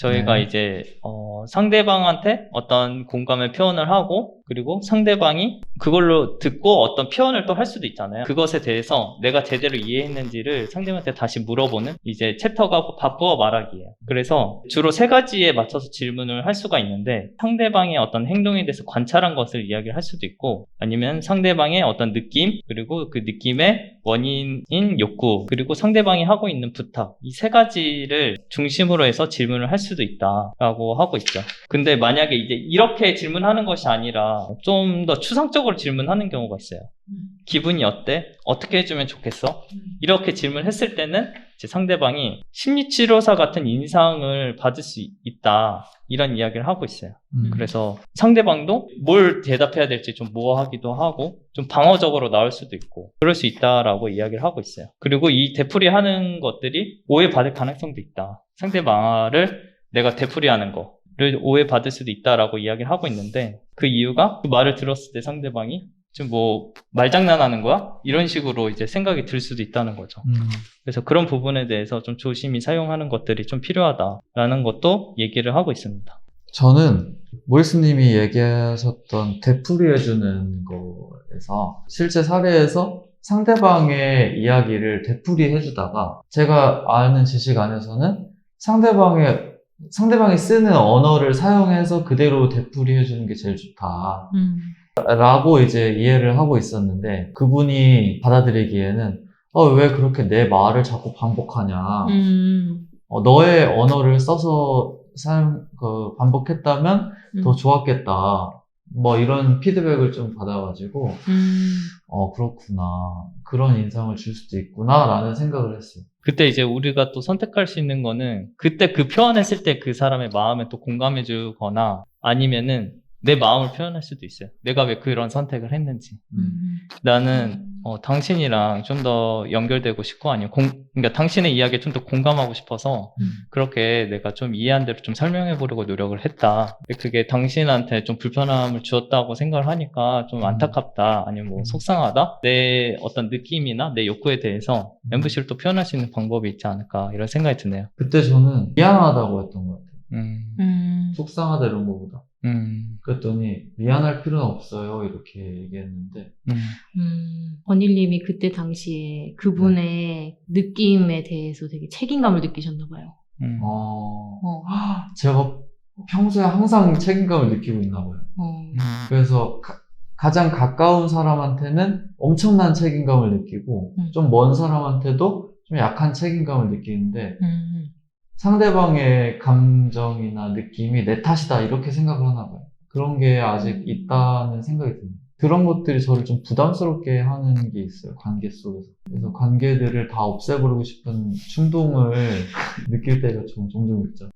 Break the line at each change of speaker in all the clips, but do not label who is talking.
저희가
네.
이제 상대방한테 어떤 공감을 표현을 하고 그리고 상대방이 그걸로 듣고 어떤 표현을 또 할 수도 있잖아요. 그것에 대해서 내가 제대로 이해했는지를 상대방한테 다시 물어보는 이제 챕터가 바꾸어 말하기예요. 그래서 주로 세 가지에 맞춰서 질문을 할 수가 있는데 상대방의 어떤 행동에 대해서 관찰한 것을 이야기를 할 수도 있고 아니면 상대방의 어떤 느낌 그리고 그 느낌의 원인인 욕구 그리고 상대방이 하고 있는 부탁 이 세 가지를 중심으로 해서 질문을 할 수도 있다라고 하고 있죠. 근데 만약에 이제 이렇게 질문하는 것이 아니라 좀 더 추상적으로 질문하는 경우가 있어요. 기분이 어때? 어떻게 해주면 좋겠어? 이렇게 질문했을 때는 이제 상대방이 심리치료사 같은 인상을 받을 수 있다 이런 이야기를 하고 있어요. 그래서 상대방도 뭘 대답해야 될지 좀 모호하기도 하고 좀 방어적으로 나올 수도 있고 그럴 수 있다라고 이야기를 하고 있어요. 그리고 이 되풀이하는 것들이 오해받을 가능성도 있다. 상대방을 내가 되풀이하는 거를 오해받을 수도 있다라고 이야기를 하고 있는데 그 이유가 그 말을 들었을 때 상대방이 좀 뭐 말장난하는 거야? 이런 식으로 이제 생각이 들 수도 있다는 거죠. 그래서 그런 부분에 대해서 좀 조심히 사용하는 것들이 좀 필요하다라는 것도 얘기를 하고 있습니다.
저는 모리스님이 얘기하셨던 되풀이해주는 거에서 실제 사례에서 상대방의 이야기를 되풀이해주다가 제가 아는 지식 안에서는 상대방이 쓰는 언어를 사용해서 그대로 되풀이해주는 게 제일 좋다. 라고 이제 이해를 하고 있었는데 그분이 받아들이기에는 왜 그렇게 내 말을 자꾸 반복하냐. 너의 언어를 써서 반복했다면 더 좋았겠다. 뭐 이런 피드백을 좀 받아가지고 그렇구나. 그런 인상을 줄 수도 있구나 라는 생각을 했어요.
그때 이제 우리가 또 선택할 수 있는 거는 그때 그 표현했을 때 그 사람의 마음에 또 공감해 주거나 아니면은 내 마음을 표현할 수도 있어요. 내가 왜 그런 선택을 했는지. 나는 당신이랑 좀 더 연결되고 싶고 아니면 그러니까 당신의 이야기에 좀 더 공감하고 싶어서 그렇게 내가 좀 이해한 대로 좀 설명해 보려고 노력을 했다. 그게 당신한테 좀 불편함을 주었다고 생각을 하니까 좀 안타깝다. 아니면 뭐 속상하다. 내 어떤 느낌이나 내 욕구에 대해서 MVC를 또 표현할 수 있는 방법이 있지 않을까 이런 생각이 드네요.
그때 저는 미안하다고 했던 것 같아요. 속상하다 이런 거보다. 그랬더니 미안할 필요는 없어요 이렇게 얘기했는데
권일님이 그때 당시에 그분의 느낌에 대해서 되게 책임감을 느끼셨나 봐요.
제가 평소에 항상 책임감을 느끼고 있나 봐요. 그래서 가장 가까운 사람한테는 엄청난 책임감을 느끼고 좀 먼 사람한테도 좀 약한 책임감을 느끼는데 상대방의 감정이나 느낌이 내 탓이다 이렇게 생각을 하나 봐요. 그런 게 아직 있다는 생각이 듭니다. 그런 것들이 저를 좀 부담스럽게 하는 게 있어요. 관계 속에서. 그래서 관계들을 다 없애버리고 싶은 충동을 느낄 때가 좀 종종 있죠.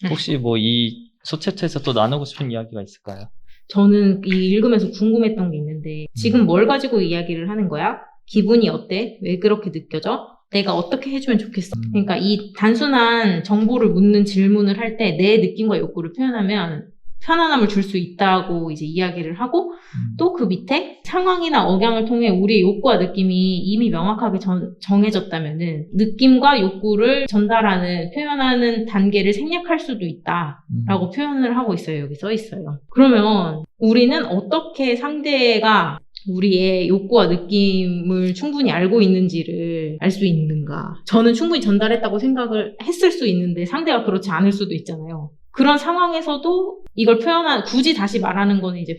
혹시 뭐 이 소챕터에서 또 나누고 싶은 이야기가 있을까요?
저는 이 읽으면서 궁금했던 게 있는데 지금 뭘 가지고 이야기를 하는 거야? 기분이 어때? 왜 그렇게 느껴져? 내가 어떻게 해주면 좋겠어? 그러니까 이 단순한 정보를 묻는 질문을 할 때 내 느낌과 욕구를 표현하면 편안함을 줄 수 있다고 이제 이야기를 하고 또 그 밑에 상황이나 억양을 통해 우리의 욕구와 느낌이 이미 명확하게 정해졌다면은 느낌과 욕구를 전달하는 표현하는 단계를 생략할 수도 있다라고 표현을 하고 있어요. 여기 써 있어요. 그러면 우리는 어떻게 상대가 우리의 욕구와 느낌을 충분히 알고 있는지를 알 수 있는가? 저는 충분히 전달했다고 생각을 했을 수 있는데 상대가 그렇지 않을 수도 있잖아요. 그런 상황에서도 이걸 굳이 다시 말하는 거는 이제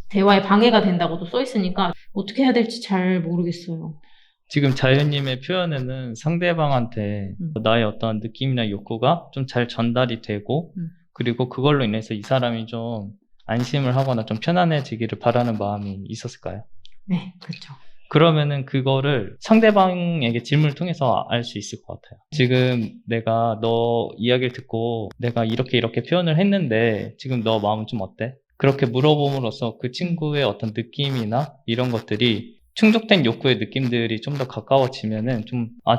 대화에 방해가 된다고도 써 있으니까 어떻게 해야 될지 잘 모르겠어요.
지금 자연님의 표현에는 상대방한테 나의 어떤 느낌이나 욕구가 좀 잘 전달이 되고 그리고 그걸로 인해서 이 사람이 좀 안심을 하거나 좀 편안해지기를 바라는 마음이 있었을까요?
네, 그렇죠.
그러면은 그거를 상대방에게 질문을 통해서 알 수 있을 것 같아요. 지금 내가 너 이야기를 듣고 내가 이렇게 표현을 했는데 지금 너 마음은 좀 어때? 그렇게 물어봄으로써 그 친구의 어떤 느낌이나 이런 것들이 충족된 욕구의 느낌들이 좀 더 가까워지면은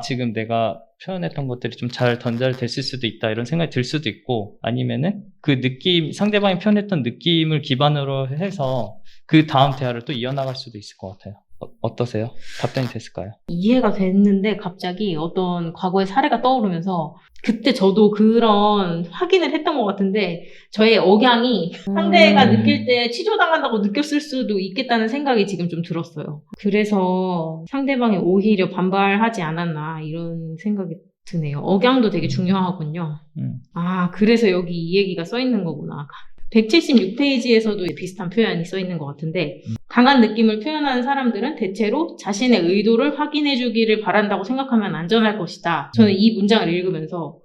지금 내가 표현했던 것들이 좀 잘 전달됐을 수도 있다 이런 생각이 들 수도 있고 아니면은 그 느낌, 상대방이 표현했던 느낌을 기반으로 해서 그 다음 대화를 또 이어나갈 수도 있을 것 같아요. 어떠세요? 답변이 됐을까요?
이해가 됐는데 갑자기 어떤 과거의 사례가 떠오르면서 그때 저도 그런 확인을 했던 것 같은데 저의 억양이 상대가 느낄 때 취조당한다고 느꼈을 수도 있겠다는 생각이 지금 좀 들었어요. 그래서 상대방이 오히려 반발하지 않았나 이런 생각이 드네요. 억양도 되게 중요하군요. 그래서 여기 이 얘기가 써 있는 거구나. 176페이지에서도 비슷한 표현이 써 있는 것 같은데 강한 느낌을 표현하는 사람들은 대체로 자신의 의도를 확인해 주기를 바란다고 생각하면 안전할 것이다. 저는 이 문장을 읽으면서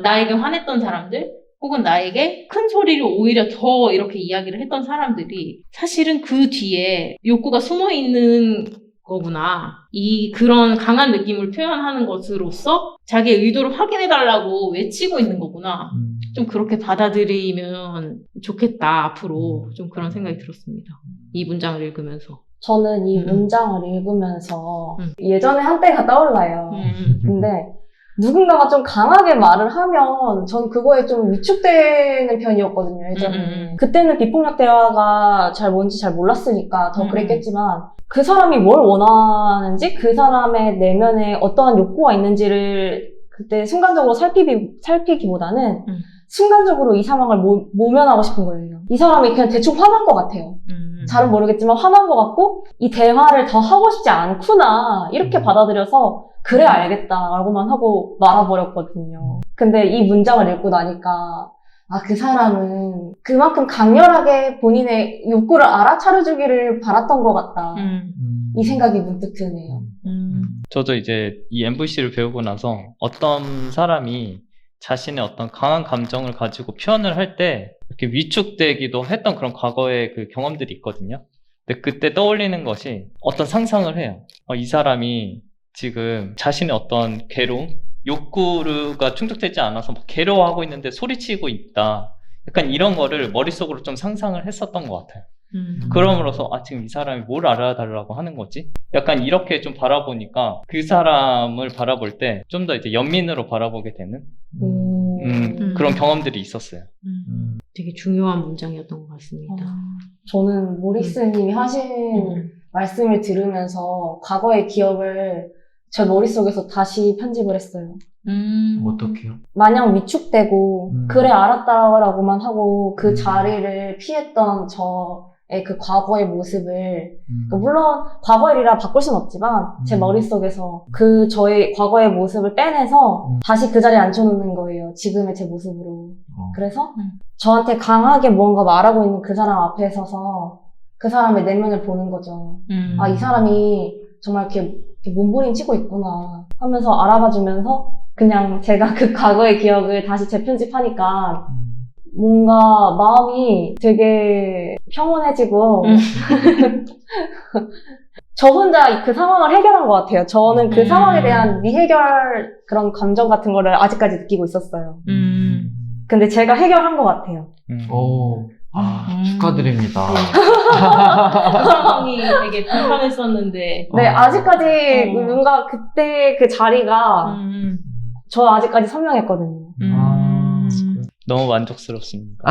나에게 화냈던 사람들 혹은 나에게 큰 소리를 오히려 더 이렇게 이야기를 했던 사람들이 사실은 그 뒤에 욕구가 숨어 있는 거구나. 그런 강한 느낌을 표현하는 것으로서 자기의 의도를 확인해달라고 외치고 있는 거구나. 좀 그렇게 받아들이면 좋겠다, 앞으로. 좀 그런 생각이 들었습니다. 이 문장을 읽으면서.
저는 이 문장을 읽으면서 예전에 한때가 떠올라요. 근데 누군가가 좀 강하게 말을 하면 전 그거에 좀 위축되는 편이었거든요, 예전에. 그때는 비폭력 대화가 뭔지 잘 몰랐으니까 더 그랬겠지만 그 사람이 뭘 원하는지 그 사람의 내면에 어떠한 욕구가 있는지를 그때 순간적으로 살피기보다는 순간적으로 이 상황을 모면하고 싶은 거예요. 이 사람이 그냥 대충 화난 것 같아요. 잘은 모르겠지만 화난 것 같고 이 대화를 더 하고 싶지 않구나 이렇게 받아들여서 그래 알겠다라고만 하고 말아버렸거든요. 근데 이 문장을 읽고 나니까 그 사람은 그만큼 강렬하게 본인의 욕구를 알아차려주기를 바랐던 것 같다. 이 생각이 문득 드네요.
저도 이제 이 MVC를 배우고 나서 어떤 사람이 자신의 어떤 강한 감정을 가지고 표현을 할 때 이렇게 위축되기도 했던 그런 과거의 그 경험들이 있거든요. 근데 그때 떠올리는 것이 어떤 상상을 해요. 이 사람이 지금 자신의 어떤 괴로움, 욕구가 충족되지 않아서 막 괴로워하고 있는데 소리치고 있다. 약간 이런 거를 머릿속으로 좀 상상을 했었던 것 같아요. 그럼으로써 지금 이 사람이 뭘 알아달라고 하는 거지? 약간 이렇게 좀 바라보니까 그 사람을 바라볼 때 좀 더 이제 연민으로 바라보게 되는 그런 경험들이 있었어요.
되게 중요한 문장이었던 것 같습니다.
저는 모리스님이 하신 말씀을 들으면서 과거의 기억을 제 머릿속에서 다시 편집을 했어요.
어떻게요?
마냥 위축되고 그래 알았다라고만 하고 그 자리를 피했던 저의 그 과거의 모습을 물론 과거의 일이라 바꿀 순 없지만 제 머릿속에서 그 저의 과거의 모습을 빼내서 다시 그 자리에 앉혀놓는 거예요. 지금의 제 모습으로. 그래서 저한테 강하게 무언가 말하고 있는 그 사람 앞에 서서 그 사람의 내면을 보는 거죠. 이 사람이 정말 이렇게 몸부림치고 있구나 하면서 알아봐주면서 그냥 제가 그 과거의 기억을 다시 재편집하니까 뭔가 마음이 되게 평온해지고 저 혼자 그 상황을 해결한 것 같아요. 저는 그 상황에 대한 미해결 그런 감정 같은 거를 아직까지 느끼고 있었어요. 근데 제가 해결한 것 같아요.
축하드립니다.
그 상황이 되게 불편했었는데.
네, 아직까지 뭔가 그때 그 자리가 저 아직까지 선명했거든요.
너무 만족스럽습니다.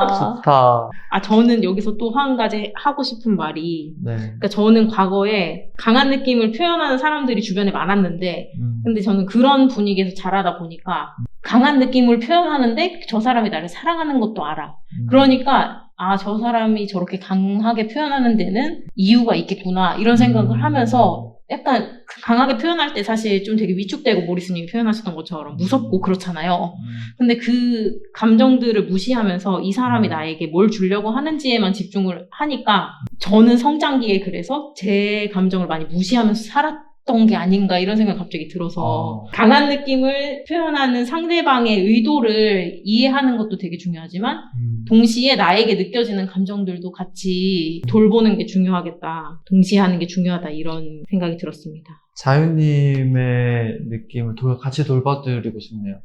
좋다.
저는 여기서 또 한 가지 하고 싶은 말이,
네.
그러니까 저는 과거에 강한 느낌을 표현하는 사람들이 주변에 많았는데, 근데 저는 그런 분위기에서 자라다 보니까 강한 느낌을 표현하는데 저 사람이 나를 사랑하는 것도 알아. 그러니까 저 사람이 저렇게 강하게 표현하는 데는 이유가 있겠구나 이런 생각을 하면서 약간 강하게 표현할 때 사실 좀 되게 위축되고 모리스님이 표현하셨던 것처럼 무섭고 그렇잖아요. 근데 그 감정들을 무시하면서 이 사람이 나에게 뭘 주려고 하는지에만 집중을 하니까 저는 성장기에 그래서 제 감정을 많이 무시하면서 살았던 게 아닌가 이런 생각이 갑자기 들어서 강한 느낌을 표현하는 상대방의 의도를 이해하는 것도 되게 중요하지만 동시에 나에게 느껴지는 감정들도 같이 돌보는 게 중요하겠다. 동시에 하는 게 중요하다. 이런 생각이 들었습니다.
자유님의 느낌을 같이 돌봐드리고 싶네요.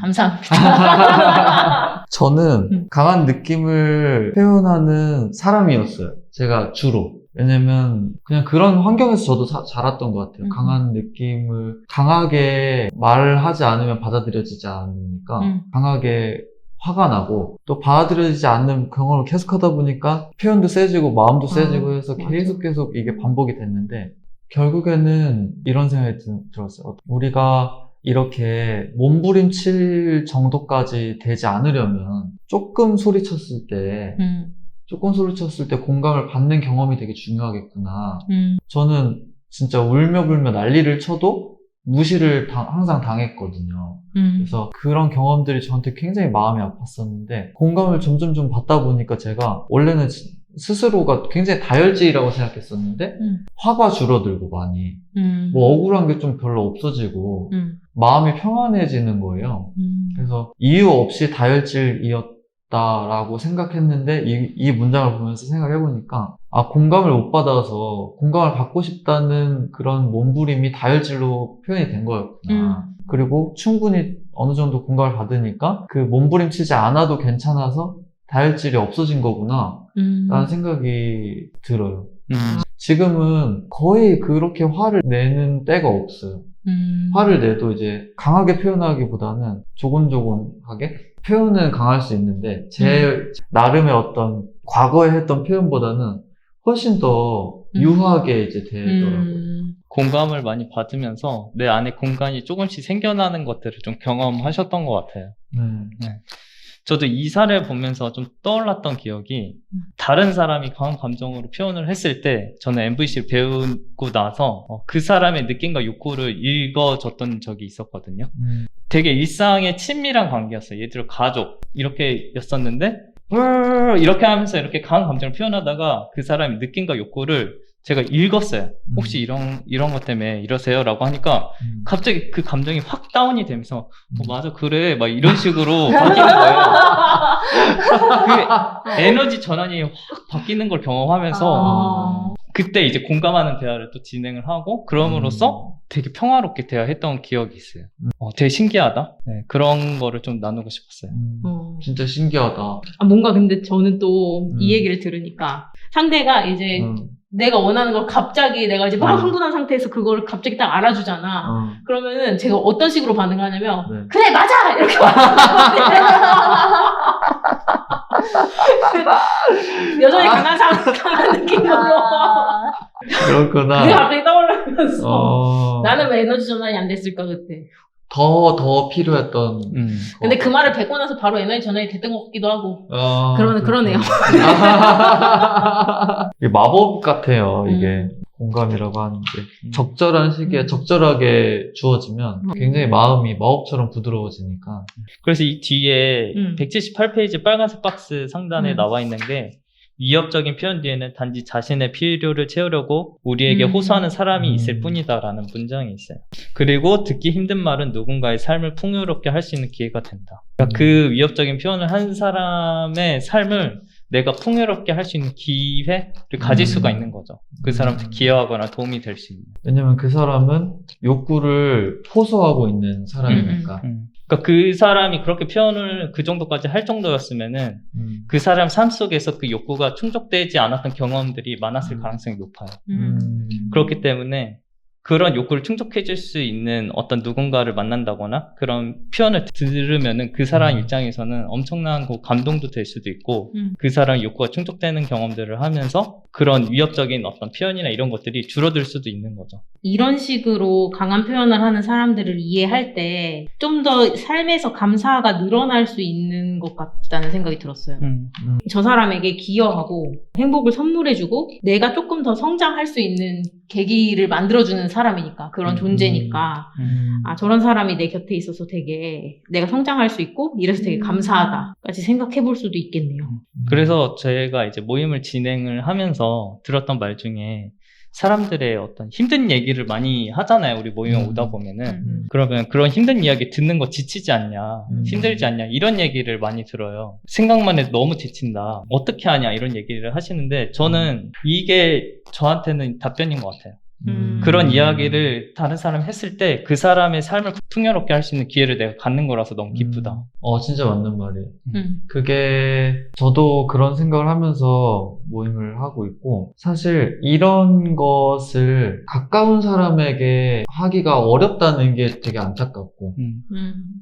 감사합니다.
저는 강한 느낌을 표현하는 사람이었어요. 제가 주로. 왜냐면 그냥 그런 환경에서 저도 자랐던 것 같아요. 강한 느낌을 강하게 말을 하지 않으면 받아들여지지 않으니까 강하게 화가 나고 또 받아들여지지 않는 경험을 계속하다 보니까 표현도 세지고 마음도 세지고 해서
맞아.
계속 이게 반복이 됐는데 결국에는 이런 생각이 들었어요. 우리가 이렇게 몸부림칠 정도까지 되지 않으려면 조금 소리쳤을 때 공감을 받는 경험이 되게 중요하겠구나. 저는 진짜 울며불며 난리를 쳐도 무시를 항상 당했거든요. 그래서 그런 경험들이 저한테 굉장히 마음이 아팠었는데 공감을 점점 좀 받다 보니까 제가 원래는 스스로가 굉장히 다혈질이라고 생각했었는데 화가 줄어들고 많이 뭐 억울한 게 좀 별로 없어지고 마음이 평안해지는 거예요. 그래서 이유 없이 다혈질이었다라고 생각했는데 이 문장을 보면서 생각해보니까 공감을 못 받아서 공감을 받고 싶다는 그런 몸부림이 다혈질로 표현이 된 거였구나. 그리고 충분히 어느 정도 공감을 받으니까 그 몸부림치지 않아도 괜찮아서 다혈질이 없어진 거구나 라는 생각이 들어요. 지금은 거의 그렇게 화를 내는 때가 없어요. 화를 내도 이제 강하게 표현하기보다는 조곤조곤하게 표현은 강할 수 있는데 제 나름의 어떤 과거에 했던 표현보다는 훨씬 더 유하게 이제 되더라고요.
공감을 많이 받으면서 내 안에 공간이 조금씩 생겨나는 것들을 좀 경험하셨던 것 같아요. 네. 저도 이 사례를 보면서 좀 떠올랐던 기억이 다른 사람이 강한 감정으로 표현을 했을 때 저는 MVC를 배우고 나서 그 사람의 느낌과 욕구를 읽어줬던 적이 있었거든요. 되게 일상의 친밀한 관계였어요. 예를 들어 가족 이렇게 였었는데 이렇게 하면서 이렇게 강한 감정을 표현하다가 그 사람의 느낌과 욕구를 제가 읽었어요. 혹시 이런 것 때문에 이러세요? 라고 하니까 갑자기 그 감정이 확 다운이 되면서 맞아 그래 막 이런 식으로 바뀌는 거예요. 그 에너지 전환이 확 바뀌는 걸 경험하면서 그때 이제 공감하는 대화를 또 진행을 하고 그럼으로써 되게 평화롭게 대화했던 기억이 있어요. 되게 신기하다. 네, 그런 거를 좀 나누고 싶었어요.
진짜 신기하다.
뭔가 근데 저는 또 이 얘기를 들으니까 상대가 이제 내가 원하는 걸 갑자기 내가 이제 막 흥분한 상태에서 그걸 갑자기 딱 알아주잖아. 그러면은 제가 어떤 식으로 반응하냐면 그래 맞아! 이렇게 여전히 강한 느낌으로
그렇구나.
그게 갑자기 떠올라면서 나는 왜 에너지 전환이 안 됐을까 그때.
더 필요했던.
근데 그 말을 뱉고 나서 바로 에너지 전환이 됐던 것 같기도 하고. 그러네요.
이게 마법 같아요, 이게. 공감이라고 하는 게. 적절한 시기에 적절하게 주어지면 굉장히 마음이 마법처럼 부드러워지니까.
그래서 이 뒤에 178페이지 빨간색 박스 상단에 나와 있는 게 위협적인 표현 뒤에는 단지 자신의 필요를 채우려고 우리에게 호소하는 사람이 있을 뿐이다라는 문장이 있어요. 그리고 듣기 힘든 말은 누군가의 삶을 풍요롭게 할 수 있는 기회가 된다. 그러니까 그 위협적인 표현을 한 사람의 삶을 내가 풍요롭게 할 수 있는 기회를 가질 수가 있는 거죠. 그 사람한테 기여하거나 도움이 될 수 있는.
왜냐면 그 사람은 욕구를 호소하고 있는 사람이니까.
그러니까 그 사람이 그렇게 표현을 그 정도까지 할 정도였으면은 그 사람 삶 속에서 그 욕구가 충족되지 않았던 경험들이 많았을 가능성이 높아요. 그렇기 때문에 그런 욕구를 충족해줄 수 있는 어떤 누군가를 만난다거나 그런 표현을 들으면은 그 사람 입장에서는 엄청난 감동도 될 수도 있고 그 사람의 욕구가 충족되는 경험들을 하면서 그런 위협적인 어떤 표현이나 이런 것들이 줄어들 수도 있는 거죠.
이런 식으로 강한 표현을 하는 사람들을 이해할 때 좀 더 삶에서 감사가 늘어날 수 있는 것 같다는 생각이 들었어요. 저 사람에게 기여하고 행복을 선물해주고 내가 조금 더 성장할 수 있는 계기를 만들어주는 사람이니까 그런 존재니까 저런 사람이 내 곁에 있어서 되게 내가 성장할 수 있고 이래서 되게 감사하다까지 생각해 볼 수도 있겠네요.
그래서 저희가 이제 모임을 진행을 하면서 들었던 말 중에 사람들의 어떤 힘든 얘기를 많이 하잖아요. 우리 모임에 오다 보면은. 그러면 그런 힘든 이야기 듣는 거 지치지 않냐, 힘들지 않냐 이런 얘기를 많이 들어요. 생각만 해도 너무 지친다. 어떻게 하냐 이런 얘기를 하시는데 저는 이게 저한테는 답변인 것 같아요. 그런 이야기를 다른 사람이 했을 때 그 사람의 삶을 풍요롭게 할 수 있는 기회를 내가 갖는 거라서 너무 기쁘다.
진짜 맞는 말이에요. 그게 저도 그런 생각을 하면서 모임을 하고 있고, 사실 이런 것을 가까운 사람에게 하기가 어렵다는 게 되게 안타깝고,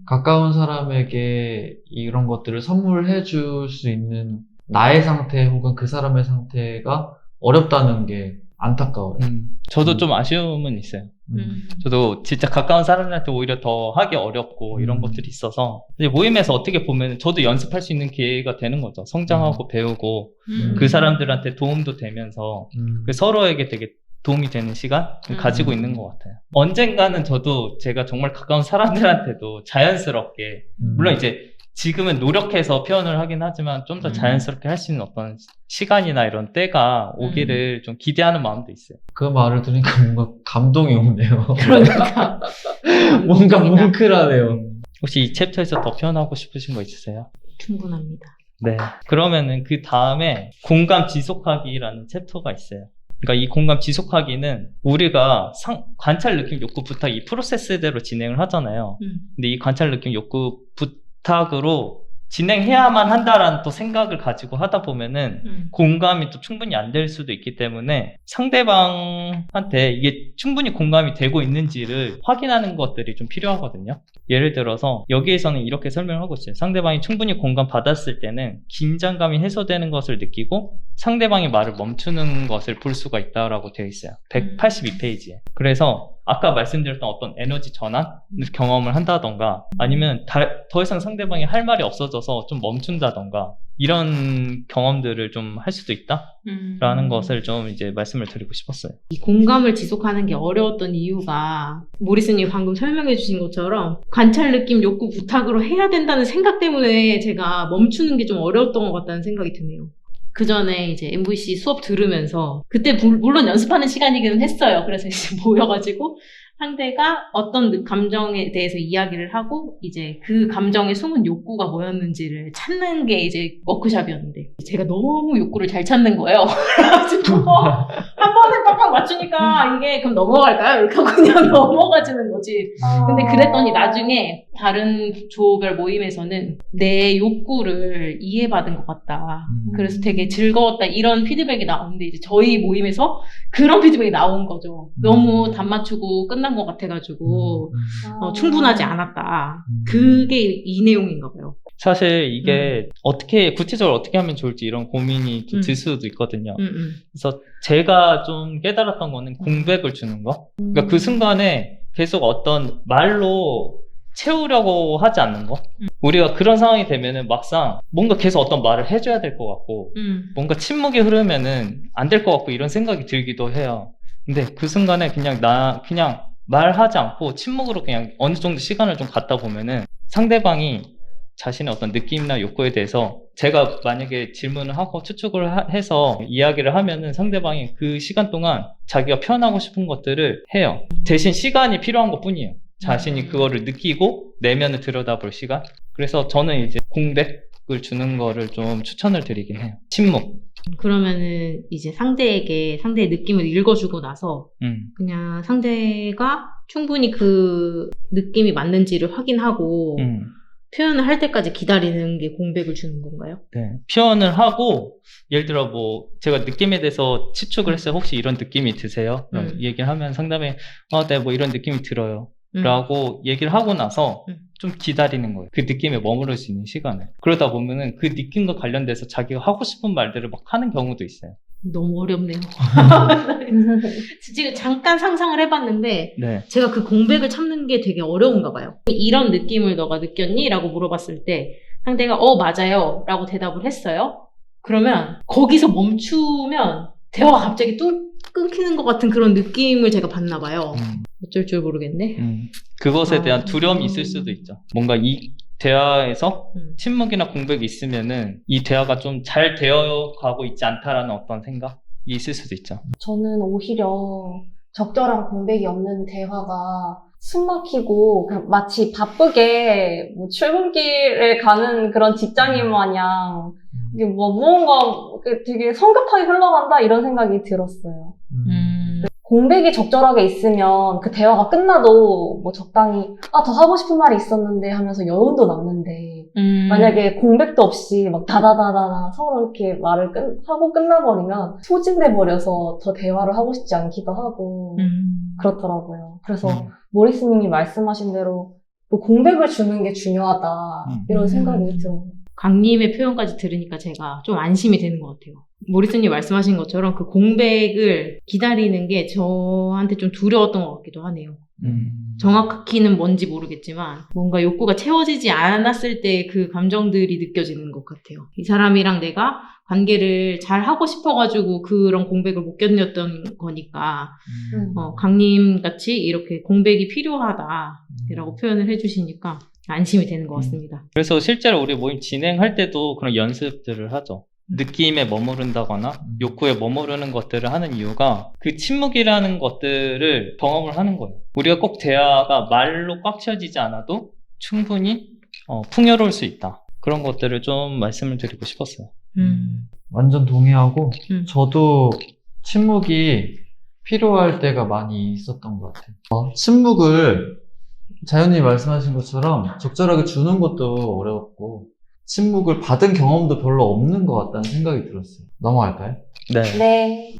가까운 사람에게 이런 것들을 선물해 줄 수 있는 나의 상태 혹은 그 사람의 상태가 어렵다는 게 안타까워요.
저도 좀 아쉬움은 있어요. 저도 진짜 가까운 사람들한테 오히려 더 하기 어렵고 이런 것들이 있어서 이제 모임에서 어떻게 보면 저도 연습할 수 있는 기회가 되는 거죠. 성장하고 배우고 그 사람들한테 도움도 되면서 그 서로에게 되게 도움이 되는 시간 가지고 있는 것 같아요. 언젠가는 저도 제가 정말 가까운 사람들한테도 자연스럽게 물론 이제 지금은 노력해서 표현을 하긴 하지만 좀 더 자연스럽게 할 수 있는 어떤 시간이나 이런 때가 오기를 좀 기대하는 마음도 있어요.
그 말을 들으니까 뭔가 감동이 오네요.
그러니까.
뭔가 뭉클하네요.
혹시 이 챕터에서 더 표현하고 싶으신 거 있으세요?
충분합니다.
네. 그러면은 그 다음에 공감 지속하기라는 챕터가 있어요. 그러니까 이 공감 지속하기는 우리가 관찰 느낌 욕구 부탁 이 프로세스대로 진행을 하잖아요. 근데 이 관찰 느낌 욕구 부탁으로 진행해야만 한다라는 또 생각을 가지고 하다 보면은 공감이 또 충분히 안 될 수도 있기 때문에 상대방한테 이게 충분히 공감이 되고 있는지를 확인하는 것들이 좀 필요하거든요. 예를 들어서 여기에서는 이렇게 설명을 하고 있어요. 상대방이 충분히 공감 받았을 때는 긴장감이 해소되는 것을 느끼고 상대방이 말을 멈추는 것을 볼 수가 있다라고 되어 있어요. 182페이지에. 그래서 아까 말씀드렸던 어떤 에너지 전환 경험을 한다던가 아니면 더 이상 상대방이 할 말이 없어져서 좀 멈춘다던가 이런 경험들을 좀 할 수도 있다라는 것을 좀 이제 말씀을 드리고 싶었어요.
이 공감을 지속하는 게 어려웠던 이유가 모리스님 방금 설명해 주신 것처럼 관찰 느낌 욕구 부탁으로 해야 된다는 생각 때문에 제가 멈추는 게 좀 어려웠던 것 같다는 생각이 드네요. 그 전에 이제 MVC 수업 들으면서 그때 물론 연습하는 시간이기는 했어요. 그래서 이제 모여가지고 상대가 어떤 감정에 대해서 이야기를 하고 이제 그 감정의 숨은 욕구가 뭐였는지를 찾는 게 이제 워크숍이었는데 제가 너무 욕구를 잘 찾는 거예요. 그래가지고 한 번에 빡빡 맞추니까 이게 그럼 넘어갈까요? 이렇게 하고 그냥 넘어가지는 거지. 근데 그랬더니 나중에 다른 조별 모임에서는 내 욕구를 이해받은 것 같다. 그래서 되게 즐거웠다. 이런 피드백이 나오는데 이제 저희 모임에서 그런 피드백이 나온 거죠. 너무 답 맞추고 끝난 것 같아가지고 충분하지 않았다. 그게 이 내용인가 봐요.
사실 이게 구체적으로 어떻게 하면 좋을지 이런 고민이 좀 들 수도 있거든요. 그래서 제가 좀 깨달았던 거는 공백을 주는 거. 그러니까 그 순간에 계속 어떤 말로 채우려고 하지 않는 거. 우리가 그런 상황이 되면은 막상 뭔가 계속 어떤 말을 해줘야 될 것 같고 뭔가 침묵이 흐르면은 안 될 것 같고 이런 생각이 들기도 해요. 근데 그 순간에 그냥 말하지 않고 침묵으로 그냥 어느 정도 시간을 좀 갖다 보면은 상대방이 자신의 어떤 느낌이나 욕구에 대해서 제가 만약에 질문을 하고 추측을 해서 이야기를 하면은 상대방이 그 시간 동안 자기가 표현하고 싶은 것들을 해요. 대신 시간이 필요한 것 뿐이에요. 자신이 그거를 느끼고 내면을 들여다볼 시간. 그래서 저는 이제 공백을 주는 거를 좀 추천을 드리긴 해요. 침묵.
그러면은 이제 상대의 느낌을 읽어주고 나서 그냥 상대가 충분히 그 느낌이 맞는지를 확인하고 표현을 할 때까지 기다리는 게 공백을 주는 건가요?
네. 표현을 하고 예를 들어 뭐 제가 느낌에 대해서 추측을 했어요. 혹시 이런 느낌이 드세요? 얘기를 하면 상담에 네, 뭐 이런 느낌이 들어요. 라고 얘기를 하고 나서 좀 기다리는 거예요. 그 느낌에 머무를 수 있는 시간을. 그러다 보면은 그 느낌과 관련돼서 자기가 하고 싶은 말들을 막 하는 경우도 있어요.
너무 어렵네요. 지금 잠깐 상상을 해봤는데
네.
제가 그 공백을 참는 게 되게 어려운가 봐요. 이런 느낌을 너가 느꼈니? 라고 물어봤을 때 상대가 맞아요 라고 대답을 했어요. 그러면 거기서 멈추면 대화가 갑자기 끊기는 것 같은 그런 느낌을 제가 받나 봐요. 어쩔 줄 모르겠네.
그것에 대한 두려움이 있을 수도 있죠. 뭔가 이 대화에서 침묵이나 공백이 있으면은 이 대화가 좀 잘 되어 가고 있지 않다라는 어떤 생각이 있을 수도 있죠.
저는 오히려 적절한 공백이 없는 대화가 숨 막히고 마치 바쁘게 뭐 출근길에 가는 그런 직장인 마냥 이게 뭐 무언가 되게 성급하게 흘러간다 이런 생각이 들었어요. 공백이 적절하게 있으면 그 대화가 끝나도 뭐 적당히 더 하고 싶은 말이 있었는데 하면서 여운도 남는데 만약에 공백도 없이 막 다다다다다 서로 이렇게 말을 하고 끝나버리면 소진돼 버려서 더 대화를 하고 싶지 않기도 하고 그렇더라고요. 그래서 모리스님이 말씀하신 대로 뭐 공백을 주는 게 중요하다 이런 생각이 들어요.
강님의 표현까지 들으니까 제가 좀 안심이 되는 것 같아요. 모리스님 말씀하신 것처럼 그 공백을 기다리는 게 저한테 좀 두려웠던 것 같기도 하네요. 정확히는 뭔지 모르겠지만 뭔가 욕구가 채워지지 않았을 때 그 감정들이 느껴지는 것 같아요. 이 사람이랑 내가 관계를 잘 하고 싶어가지고 그런 공백을 못 견뎠던 거니까 강님 같이 이렇게 공백이 필요하다라고 표현을 해주시니까 안심이 되는 것 같습니다.
그래서 실제로 우리 모임 진행할 때도 그런 연습들을 하죠. 느낌에 머무른다거나 욕구에 머무르는 것들을 하는 이유가 그 침묵이라는 것들을 경험을 하는 거예요. 우리가 꼭 대화가 말로 꽉 채워지지 않아도 충분히 풍요로울 수 있다. 그런 것들을 좀 말씀을 드리고 싶었어요.
완전 동의하고 저도 침묵이 필요할 때가 많이 있었던 것 같아요. 침묵을 자연님이 말씀하신 것처럼 적절하게 주는 것도 어려웠고 침묵을 받은 경험도 별로 없는 것 같다는 생각이 들었어요. 넘어갈까요?
네.
네.